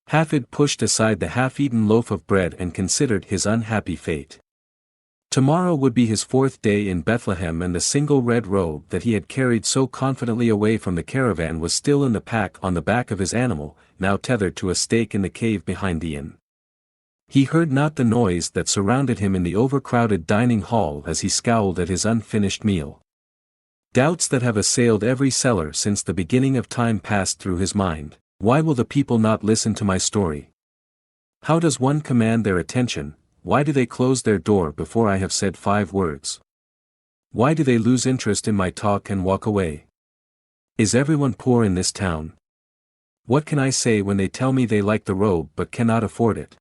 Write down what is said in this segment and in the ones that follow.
Hafid pushed aside the half-eaten loaf of bread and considered his unhappy fate. Tomorrow would be his 4th day in Bethlehem, and the single red robe that he had carried so confidently away from the caravan was still in the pack on the back of his animal, now tethered to a stake in the cave behind the inn. He heard not the noise that surrounded him in the overcrowded dining hall as he scowled at his unfinished meal. Doubts that have assailed every seller since the beginning of time passed through his mind. Why will the people not listen to my story? How does one command their attention? Why do they close their door before I have said 5 words? Why do they lose interest in my talk and walk away? Is everyone poor in this town? What can I say when they tell me they like the robe but cannot afford it?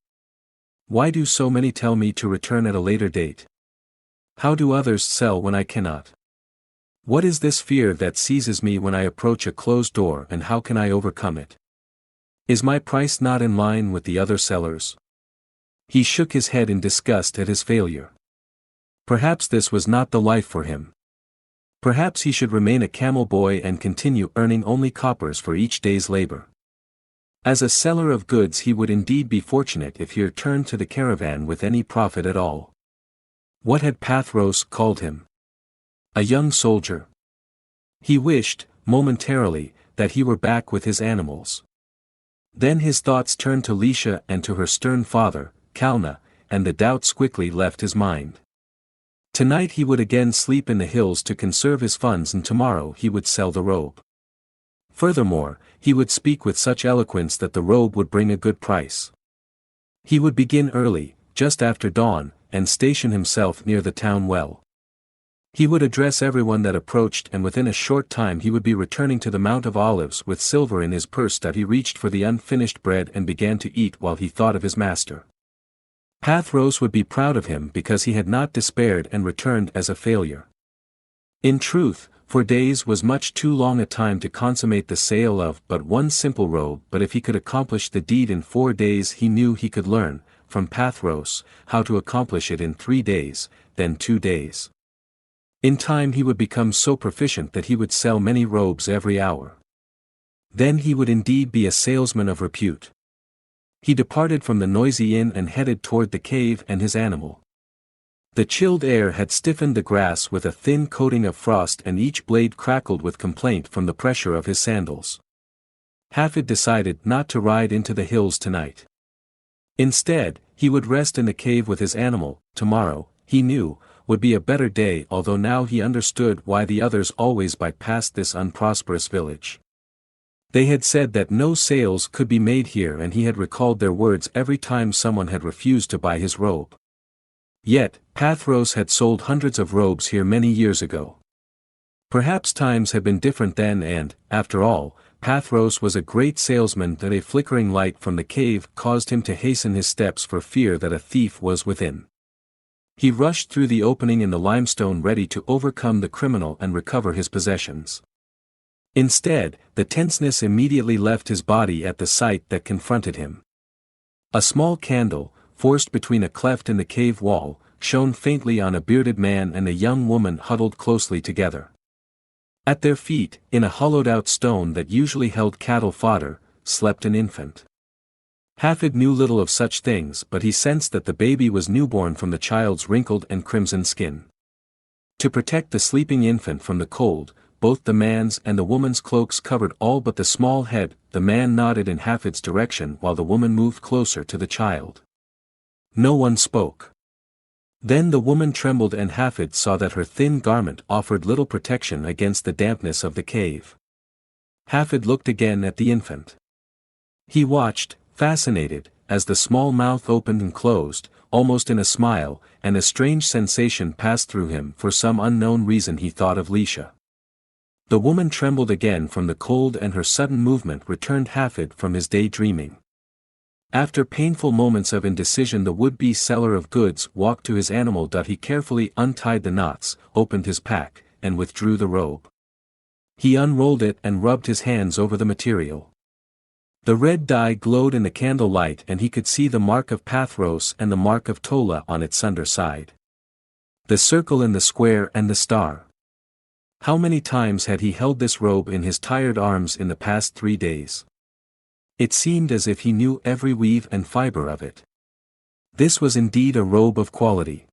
Why do so many tell me to return at a later date? How do others sell when I cannot? What is this fear that seizes me when I approach a closed door, and how can I overcome it? Is my price not in line with the other sellers? He shook his head in disgust at his failure. Perhaps this was not the life for him. Perhaps he should remain a camel boy and continue earning only coppers for each day's labor. As a seller of goods he would indeed be fortunate if he returned to the caravan with any profit at all. What had Pathros called him? A young soldier. He wished, momentarily, that he were back with his animals. Then his thoughts turned to Lisha and to her stern father, Kalna, and the doubts quickly left his mind. Tonight he would again sleep in the hills to conserve his funds, and tomorrow he would sell the robe. Furthermore, he would speak with such eloquence that the robe would bring a good price. He would begin early, just after dawn, and station himself near the town well. He would address everyone that approached, and within a short time he would be returning to the Mount of Olives with silver in his purse that he reached for the unfinished bread and began to eat while he thought of his master. Pathros would be proud of him because he had not despaired and returned as a failure. In truth, 4 days was much too long a time to consummate the sale of but one simple robe, but if he could accomplish the deed in 4 days he knew he could learn, from Pathros, how to accomplish it in 3 days, then 2 days. In time he would become so proficient that he would sell many robes every hour. Then he would indeed be a salesman of repute. He departed from the noisy inn and headed toward the cave and his animal. The chilled air had stiffened the grass with a thin coating of frost, and each blade crackled with complaint from the pressure of his sandals. Hafid decided not to ride into the hills tonight. Instead, he would rest in the cave with his animal. Tomorrow, he knew, would be a better day, although now he understood why the others always bypassed this unprosperous village. They had said that no sales could be made here, and he had recalled their words every time someone had refused to buy his robe. Yet, Pathros had sold hundreds of robes here many years ago. Perhaps times had been different then, and, after all, Pathros was a great salesman. That a flickering light from the cave caused him to hasten his steps for fear that a thief was within. He rushed through the opening in the limestone ready to overcome the criminal and recover his possessions. Instead, the tenseness immediately left his body at the sight that confronted him. A small candle, forced between a cleft in the cave wall, shone faintly on a bearded man and a young woman huddled closely together. At their feet, in a hollowed-out stone that usually held cattle fodder, slept an infant. Hafid knew little of such things, but he sensed that the baby was newborn from the child's wrinkled and crimson skin. To protect the sleeping infant from the cold, both the man's and the woman's cloaks covered all but the small head. The man nodded in Hafid's direction while the woman moved closer to the child. No one spoke. Then the woman trembled, and Hafid saw that her thin garment offered little protection against the dampness of the cave. Hafid looked again at the infant. He watched, fascinated, as the small mouth opened and closed, almost in a smile, and a strange sensation passed through him. For some unknown reason he thought of Lisha. The woman trembled again from the cold, and her sudden movement returned Hafid from his daydreaming. After painful moments of indecision, the would-be seller of goods walked to his animal. He carefully untied the knots, opened his pack, and withdrew the robe. He unrolled it and rubbed his hands over the material. The red dye glowed in the candle light, and he could see the mark of Pathros and the mark of Tola on its under side. The circle in the square and the star. How many times had he held this robe in his tired arms in the past 3 days? It seemed as if he knew every weave and fiber of it. This was indeed a robe of quality.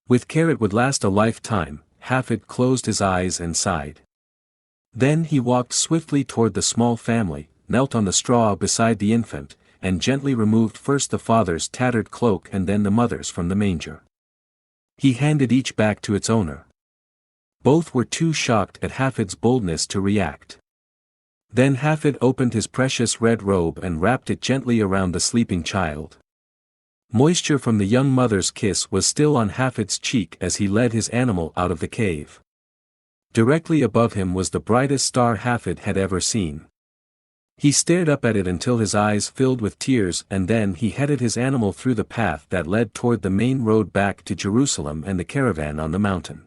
With care it would last a lifetime. Hafid closed his eyes and sighed. Then he walked swiftly toward the small family, knelt on the straw beside the infant, and gently removed first the father's tattered cloak and then the mother's from the manger. He handed each back to its owner. Both were too shocked at Hafid's boldness to react. Then Hafid opened his precious red robe and wrapped it gently around the sleeping child. Moisture from the young mother's kiss was still on Hafid's cheek as he led his animal out of the cave. Directly above him was the brightest star Hafid had ever seen. He stared up at it until his eyes filled with tears, and then he headed his animal through the path that led toward the main road back to Jerusalem and the caravan on the mountain.